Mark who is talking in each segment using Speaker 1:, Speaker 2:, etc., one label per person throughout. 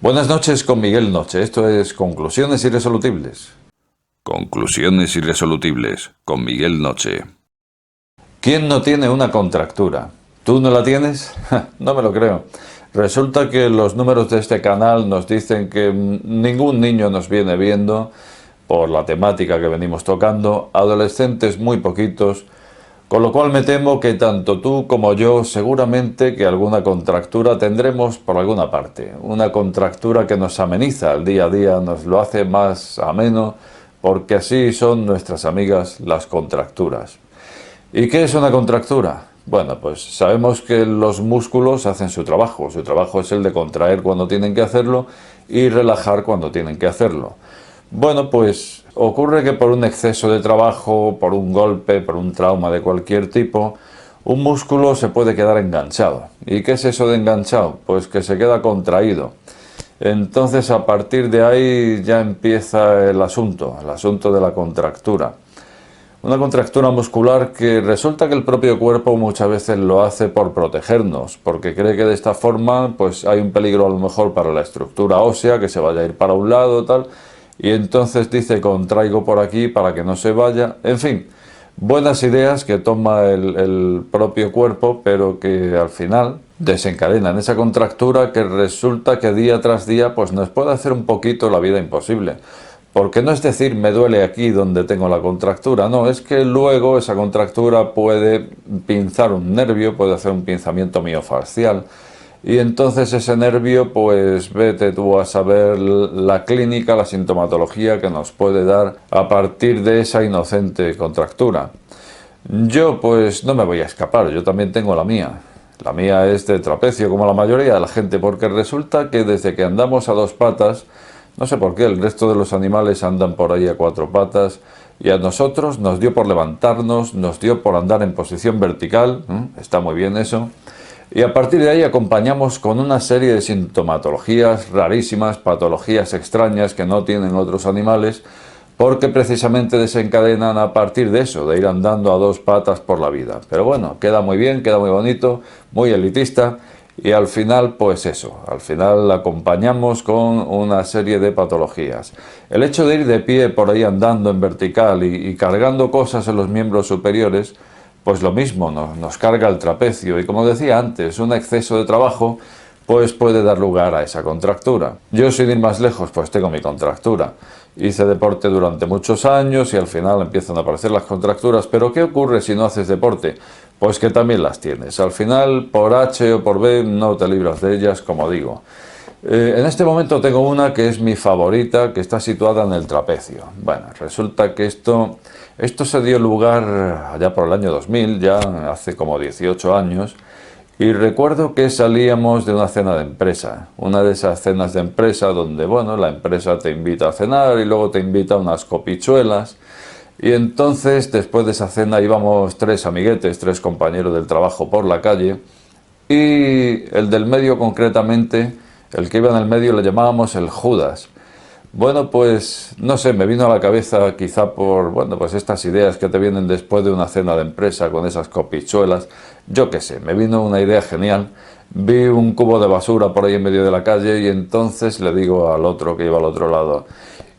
Speaker 1: Buenas noches con Miguel Noche. Esto es Conclusiones Irresolubles.
Speaker 2: Conclusiones irresolubles con Miguel Noche.
Speaker 1: ¿Quién no tiene una contractura? ¿Tú no la tienes? No me lo creo. Resulta que los números de este canal nos dicen que ningún niño nos viene viendo por la temática que venimos tocando, adolescentes muy poquitos, con lo cual me temo que tanto tú como yo seguramente que alguna contractura tendremos por alguna parte. Una contractura que nos ameniza el día a día, nos lo hace más ameno, porque así son nuestras amigas las contracturas. ¿Y qué es una contractura? Bueno, pues sabemos que los músculos hacen su trabajo es el de contraer cuando tienen que hacerlo y relajar cuando tienen que hacerlo. Bueno, pues ocurre que por un exceso de trabajo, por un golpe, por un trauma de cualquier tipo, un músculo se puede quedar enganchado. ¿Y qué es eso de enganchado? Pues que se queda contraído. Entonces a partir de ahí ya empieza el asunto de la contractura. Una contractura muscular que resulta que el propio cuerpo muchas veces lo hace por protegernos, porque cree que de esta forma pues hay un peligro a lo mejor para la estructura ósea, que se vaya a ir para un lado tal, y entonces dice contraigo por aquí para que no se vaya. En fin, buenas ideas que toma el propio cuerpo, pero que al final desencadenan esa contractura que resulta que día tras día pues nos puede hacer un poquito la vida imposible. Porque no es decir, me duele aquí donde tengo la contractura, no, es que luego esa contractura puede pinzar un nervio, puede hacer un pinzamiento miofascial, y entonces ese nervio, pues vete tú a saber la clínica, la sintomatología que nos puede dar a partir de esa inocente contractura. Yo pues no me voy a escapar, yo también tengo la mía. La mía es de trapecio, como la mayoría de la gente, porque resulta que desde que andamos a dos patas, no sé por qué, el resto de los animales andan por ahí a cuatro patas y a nosotros nos dio por levantarnos, nos dio por andar en posición vertical, está muy bien eso, y a partir de ahí acompañamos con una serie de sintomatologías rarísimas, patologías extrañas que no tienen otros animales, porque precisamente desencadenan a partir de eso, de ir andando a dos patas por la vida. Pero bueno, queda muy bien, queda muy bonito, muy elitista. Y al final, pues eso, al final acompañamos con una serie de patologías. El hecho de ir de pie por ahí andando en vertical y cargando cosas en los miembros superiores, pues lo mismo, nos carga el trapecio. Y como decía antes, un exceso de trabajo pues puede dar lugar a esa contractura. Yo, sin ir más lejos, pues tengo mi contractura. Hice deporte durante muchos años y al final empiezan a aparecer las contracturas. ¿Pero qué ocurre si no haces deporte? Pues que también las tienes. Al final, por H o por B, no te libras de ellas, como digo. En este momento tengo una que es mi favorita, que está situada en el trapecio. Bueno, resulta que esto se dio lugar allá por el año 2000, ya hace como 18 años, y recuerdo que salíamos de una cena de empresa, una de esas cenas de empresa donde, bueno, la empresa te invita a cenar y luego te invita a unas copichuelas. Y entonces, después de esa cena, íbamos tres amiguetes, tres compañeros del trabajo por la calle, y el del medio concretamente, el que iba en el medio, le llamábamos el Judas. Bueno, pues no sé, me vino a la cabeza quizá por, bueno, pues estas ideas que te vienen después de una cena de empresa con esas copichuelas, yo qué sé, me vino una idea genial, vi un cubo de basura por ahí en medio de la calle y entonces le digo al otro que iba al otro lado,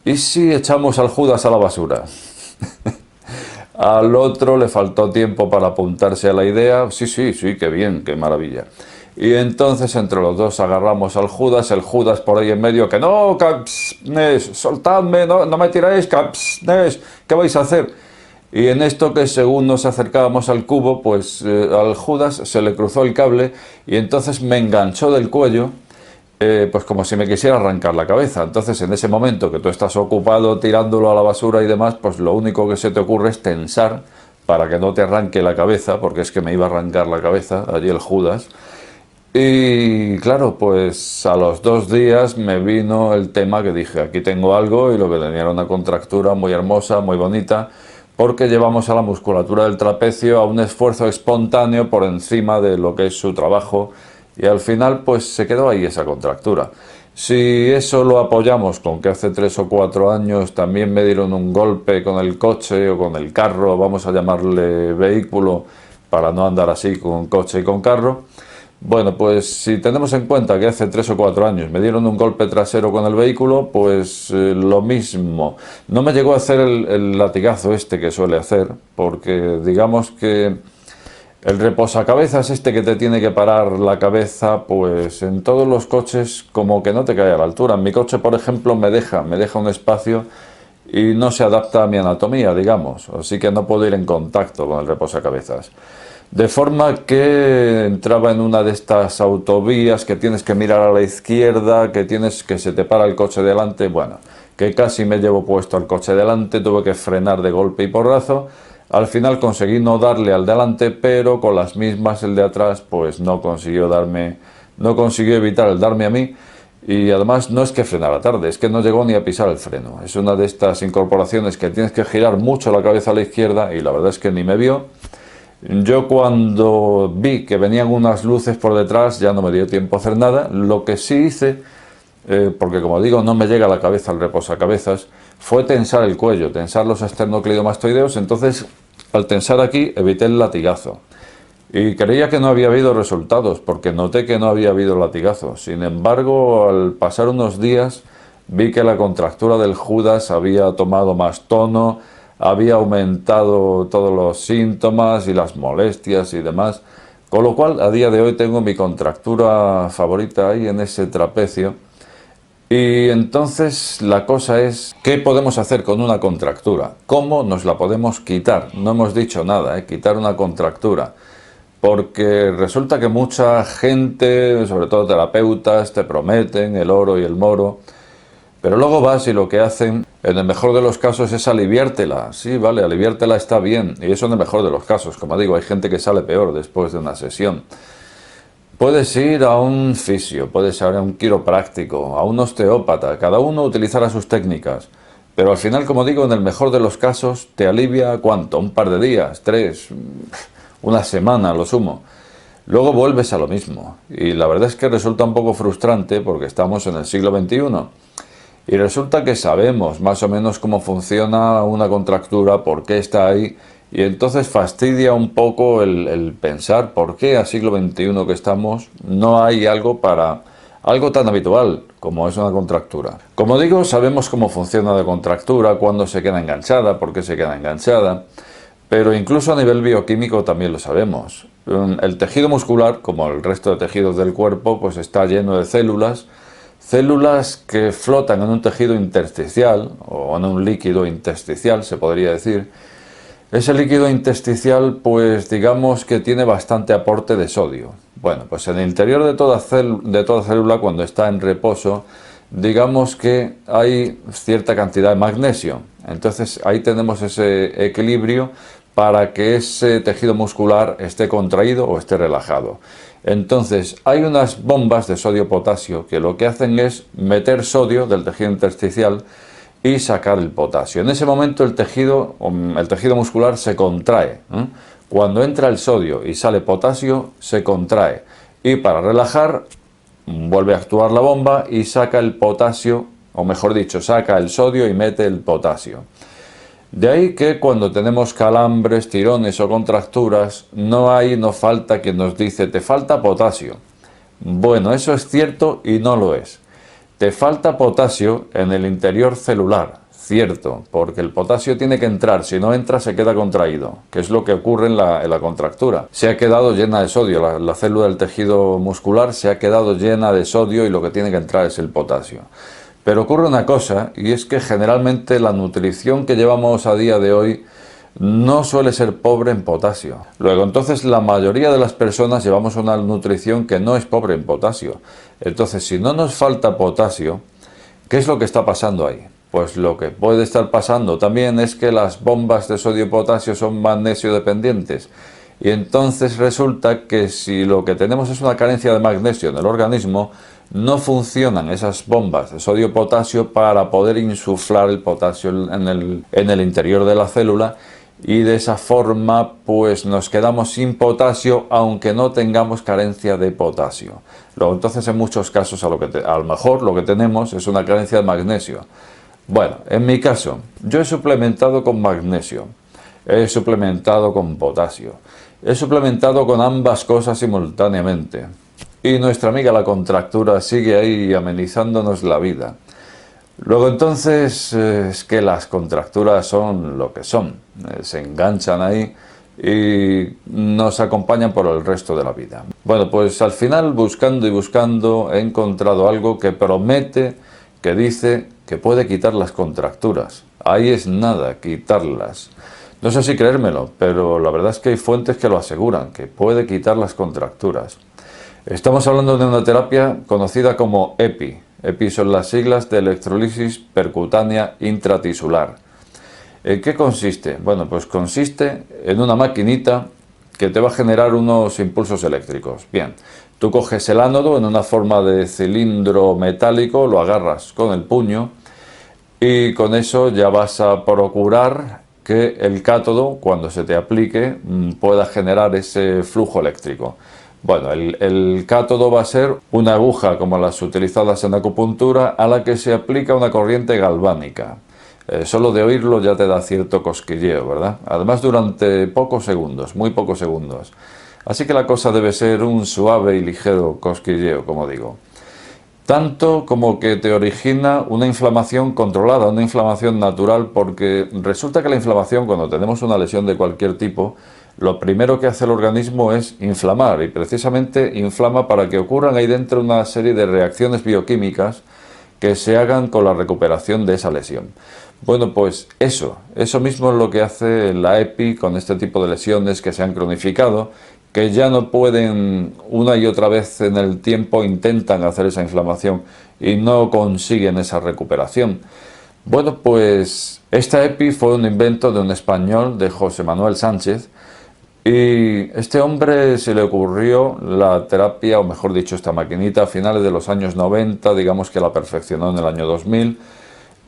Speaker 1: ¿y si echamos al Judas a la basura? Al otro le faltó tiempo para apuntarse a la idea, sí, sí, sí, qué bien, qué maravilla. Y entonces entre los dos agarramos al Judas, el Judas por ahí en medio, que no, capsnes, soltadme, no, no me tiráis, capsnes, ¿qué vais a hacer? Y en esto que según nos acercábamos al cubo, pues al Judas se le cruzó el cable y entonces me enganchó del cuello, pues como si me quisiera arrancar la cabeza. Entonces en ese momento que tú estás ocupado tirándolo a la basura y demás, pues lo único que se te ocurre es tensar para que no te arranque la cabeza, porque es que me iba a arrancar la cabeza allí el Judas. Y claro, pues a los 2 días me vino el tema que dije, aquí tengo algo, y lo que tenía era una contractura muy hermosa, muy bonita, porque llevamos a la musculatura del trapecio a un esfuerzo espontáneo por encima de lo que es su trabajo, y al final pues se quedó ahí esa contractura. Si eso lo apoyamos con que hace 3 o 4 años también me dieron un golpe con el coche o con el carro, vamos a llamarle vehículo para no andar así con coche y con carro, Bueno, pues si tenemos en cuenta que hace 3 o 4 años me dieron un golpe trasero con el vehículo, pues lo mismo. No me llegó a hacer el latigazo este que suele hacer, porque digamos que el reposacabezas este que te tiene que parar la cabeza, pues en todos los coches como que no te cae a la altura. En mi coche, por ejemplo, me deja un espacio y no se adapta a mi anatomía, digamos. Así que no puedo ir en contacto con el reposacabezas. De forma que entraba en una de estas autovías que tienes que mirar a la izquierda, que se te para el coche delante. Bueno, que casi me llevo puesto al coche delante, tuve que frenar de golpe y porrazo. Al final conseguí no darle al delante, pero con las mismas el de atrás pues no consiguió evitar el darme a mí. Y además no es que frenara tarde, es que no llegó ni a pisar el freno. Es una de estas incorporaciones que tienes que girar mucho la cabeza a la izquierda y la verdad es que ni me vio. Yo cuando vi que venían unas luces por detrás ya no me dio tiempo a hacer nada. Lo que sí hice, porque como digo no me llega a la cabeza el reposacabezas, fue tensar el cuello, tensar los esternocleidomastoideos. Entonces al tensar aquí evité el latigazo. Y creía que no había habido resultados, porque noté que no había habido latigazo. Sin embargo, al pasar unos días, vi que la contractura del Judas había tomado más tono, había aumentado todos los síntomas y las molestias y demás. Con lo cual, a día de hoy tengo mi contractura favorita ahí en ese trapecio. Y entonces la cosa es, ¿qué podemos hacer con una contractura? ¿Cómo nos la podemos quitar? No hemos dicho nada, quitar una contractura. Porque resulta que mucha gente, sobre todo terapeutas, te prometen el oro y el moro, pero luego vas y lo que hacen, en el mejor de los casos, es aliviártela. Sí, vale, aliviártela está bien, y eso en el mejor de los casos. Como digo, hay gente que sale peor después de una sesión. Puedes ir a un fisio, puedes ir a un quiropráctico, a un osteópata, cada uno utilizará sus técnicas. Pero al final, como digo, en el mejor de los casos, te alivia, ¿cuánto? Un par de días, 3... una semana a lo sumo. Luego vuelves a lo mismo. Y la verdad es que resulta un poco frustrante porque estamos en el siglo XXI. Y resulta que sabemos más o menos cómo funciona una contractura, por qué está ahí. Y entonces fastidia un poco el pensar por qué a siglo XXI que estamos no hay algo tan habitual como es una contractura. Como digo, sabemos cómo funciona la contractura, cuándo se queda enganchada, por qué se queda enganchada. Pero incluso a nivel bioquímico también lo sabemos. El tejido muscular, como el resto de tejidos del cuerpo, pues está lleno de células que flotan en un tejido intersticial, o en un líquido intersticial, se podría decir. Ese líquido intersticial, pues digamos que tiene bastante aporte de sodio. Bueno, pues en el interior de toda célula, cuando está en reposo, digamos que hay cierta cantidad de magnesio. Entonces ahí tenemos ese equilibrio para que ese tejido muscular esté contraído o esté relajado. Entonces hay unas bombas de sodio-potasio que lo que hacen es meter sodio del tejido intersticial y sacar el potasio. En ese momento el tejido muscular se contrae. Cuando entra el sodio y sale potasio, se contrae. Y para relajar, vuelve a actuar la bomba y saca el potasio, o mejor dicho, saca el sodio y mete el potasio. De ahí que cuando tenemos calambres, tirones o contracturas, no falta quien nos dice, te falta potasio. Bueno, eso es cierto y no lo es. Te falta potasio en el interior celular, cierto, porque el potasio tiene que entrar, si no entra se queda contraído, que es lo que ocurre en la contractura. Se ha quedado llena de sodio, la célula del tejido muscular se ha quedado llena de sodio y lo que tiene que entrar es el potasio. Pero ocurre una cosa, y es que generalmente la nutrición que llevamos a día de hoy no suele ser pobre en potasio. Luego, entonces, la mayoría de las personas llevamos una nutrición que no es pobre en potasio. Entonces, si no nos falta potasio, ¿qué es lo que está pasando ahí? Pues lo que puede estar pasando también es que las bombas de sodio-potasio son magnesio dependientes. Y entonces resulta que si lo que tenemos es una carencia de magnesio en el organismo, no funcionan esas bombas de sodio-potasio para poder insuflar el potasio en el interior de la célula, y de esa forma pues nos quedamos sin potasio aunque no tengamos carencia de potasio. Luego, entonces en muchos casos a lo mejor lo que tenemos es una carencia de magnesio. Bueno, en mi caso yo he suplementado con magnesio, he suplementado con potasio, he suplementado con ambas cosas simultáneamente. y nuestra amiga la contractura sigue ahí amenizándonos la vida. Luego entonces es que las contracturas son lo que son, se enganchan ahí y nos acompañan por el resto de la vida. Bueno, pues al final buscando y buscando he encontrado algo que promete, que dice que puede quitar las contracturas. Ahí es nada, quitarlas. No sé si creérmelo, pero la verdad es que hay fuentes que lo aseguran, que puede quitar las contracturas. Estamos hablando de una terapia conocida como EPI. EPI son las siglas de electrolisis percutánea intratisular. ¿En qué consiste? Bueno, pues consiste en una maquinita que te va a generar unos impulsos eléctricos. Bien, tú coges el ánodo en una forma de cilindro metálico, lo agarras con el puño y con eso ya vas a procurar que el cátodo, cuando se te aplique, pueda generar ese flujo eléctrico. Bueno, el cátodo va a ser una aguja como las utilizadas en acupuntura a la que se aplica una corriente galvánica. Solo de oírlo ya te da cierto cosquilleo, ¿verdad? Además durante pocos segundos, muy pocos segundos. Así que la cosa debe ser un suave y ligero cosquilleo, como digo. Tanto como que te origina una inflamación controlada, una inflamación natural, porque resulta que la inflamación, cuando tenemos una lesión de cualquier tipo, lo primero que hace el organismo es inflamar, y precisamente inflama para que ocurran ahí dentro una serie de reacciones bioquímicas que se hagan con la recuperación de esa lesión. Bueno, pues eso mismo es lo que hace la EPI con este tipo de lesiones que se han cronificado, que ya no pueden, una y otra vez en el tiempo intentan hacer esa inflamación y no consiguen esa recuperación. Bueno, pues esta EPI fue un invento de un español, de José Manuel Sánchez, y este hombre se le ocurrió la terapia, o mejor dicho, esta maquinita a finales de los años 90, digamos que la perfeccionó en el año 2000,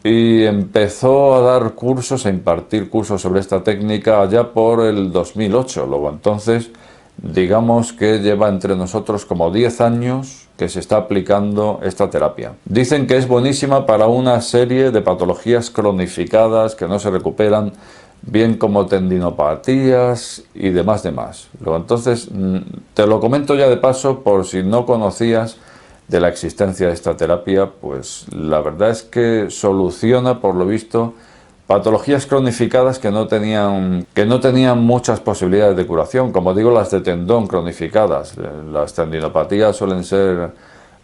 Speaker 1: y empezó a dar cursos, a impartir cursos sobre esta técnica allá por el 2008. Luego entonces, digamos que lleva entre nosotros como 10 años que se está aplicando esta terapia. Dicen que es buenísima para una serie de patologías cronificadas que no se recuperan, bien como tendinopatías y demás. Luego entonces, te lo comento ya de paso por si no conocías de la existencia de esta terapia, pues la verdad es que soluciona, por lo visto, patologías cronificadas que no tenían muchas posibilidades de curación. Como digo, las de tendón cronificadas, las tendinopatías suelen ser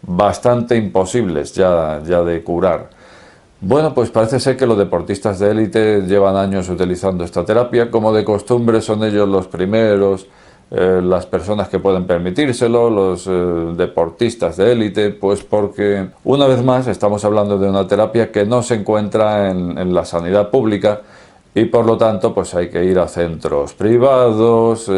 Speaker 1: bastante imposibles ya de curar. Bueno, pues parece ser que los deportistas de élite llevan años utilizando esta terapia. Como de costumbre son ellos los primeros, las personas que pueden permitírselo, los deportistas de élite, pues porque una vez más estamos hablando de una terapia que no se encuentra en la sanidad pública y por lo tanto pues hay que ir a centros privados.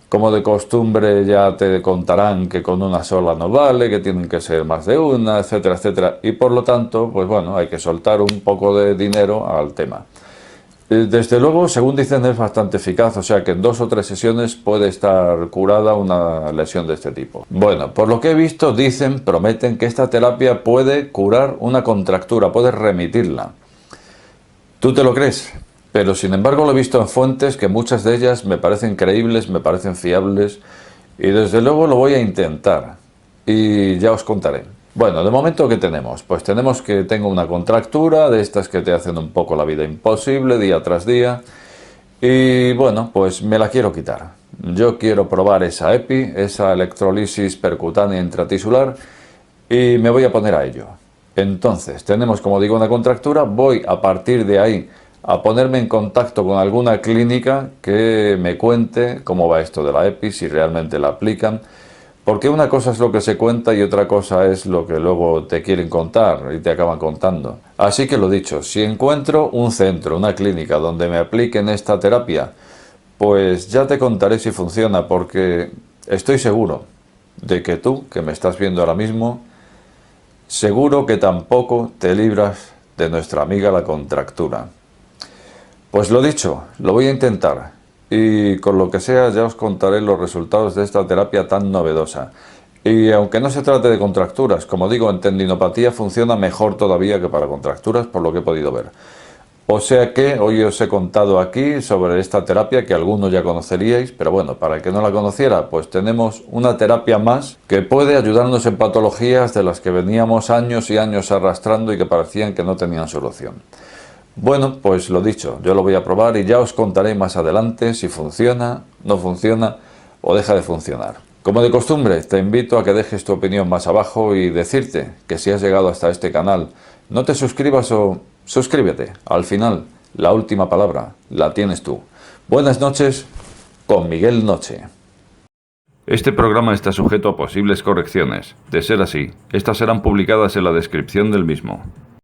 Speaker 1: Como de costumbre ya te contarán que con una sola no vale, que tienen que ser más de una, etcétera, etcétera. Y por lo tanto, pues bueno, hay que soltar un poco de dinero al tema. Desde luego, según dicen, es bastante eficaz, o sea que en 2 o 3 sesiones puede estar curada una lesión de este tipo. Bueno, por lo que he visto, dicen, prometen que esta terapia puede curar una contractura, puede remitirla. ¿Tú te lo crees? Pero sin embargo lo he visto en fuentes que muchas de ellas me parecen creíbles, me parecen fiables y desde luego lo voy a intentar y ya os contaré. Bueno, de momento, ¿qué tenemos? Pues tenemos que tengo una contractura de estas que te hacen un poco la vida imposible día tras día y bueno, pues me la quiero quitar. Yo quiero probar esa EPI, esa electrolisis percutánea intratisular y me voy a poner a ello. Entonces, tenemos, como digo, una contractura, voy a partir de ahí a ponerme en contacto con alguna clínica que me cuente cómo va esto de la EPI, si realmente la aplican, porque una cosa es lo que se cuenta y otra cosa es lo que luego te quieren contar y te acaban contando. Así que lo dicho, si encuentro un centro, una clínica donde me apliquen esta terapia, pues ya te contaré si funciona, porque estoy seguro de que tú, que me estás viendo ahora mismo, seguro que tampoco te libras de nuestra amiga la contractura. Pues lo dicho, lo voy a intentar y con lo que sea ya os contaré los resultados de esta terapia tan novedosa. Y aunque no se trate de contracturas, como digo, en tendinopatía funciona mejor todavía que para contracturas, por lo que he podido ver. O sea que hoy os he contado aquí sobre esta terapia que algunos ya conoceríais, pero bueno, para el que no la conociera, pues tenemos una terapia más que puede ayudarnos en patologías de las que veníamos años y años arrastrando y que parecían que no tenían solución. Bueno, pues lo dicho, yo lo voy a probar y ya os contaré más adelante si funciona, no funciona o deja de funcionar. Como de costumbre, te invito a que dejes tu opinión más abajo y decirte que si has llegado hasta este canal, no te suscribas o suscríbete. Al final, la última palabra la tienes tú. Buenas noches con Miguel Noche.
Speaker 2: Este programa está sujeto a posibles correcciones. De ser así, estas serán publicadas en la descripción del mismo.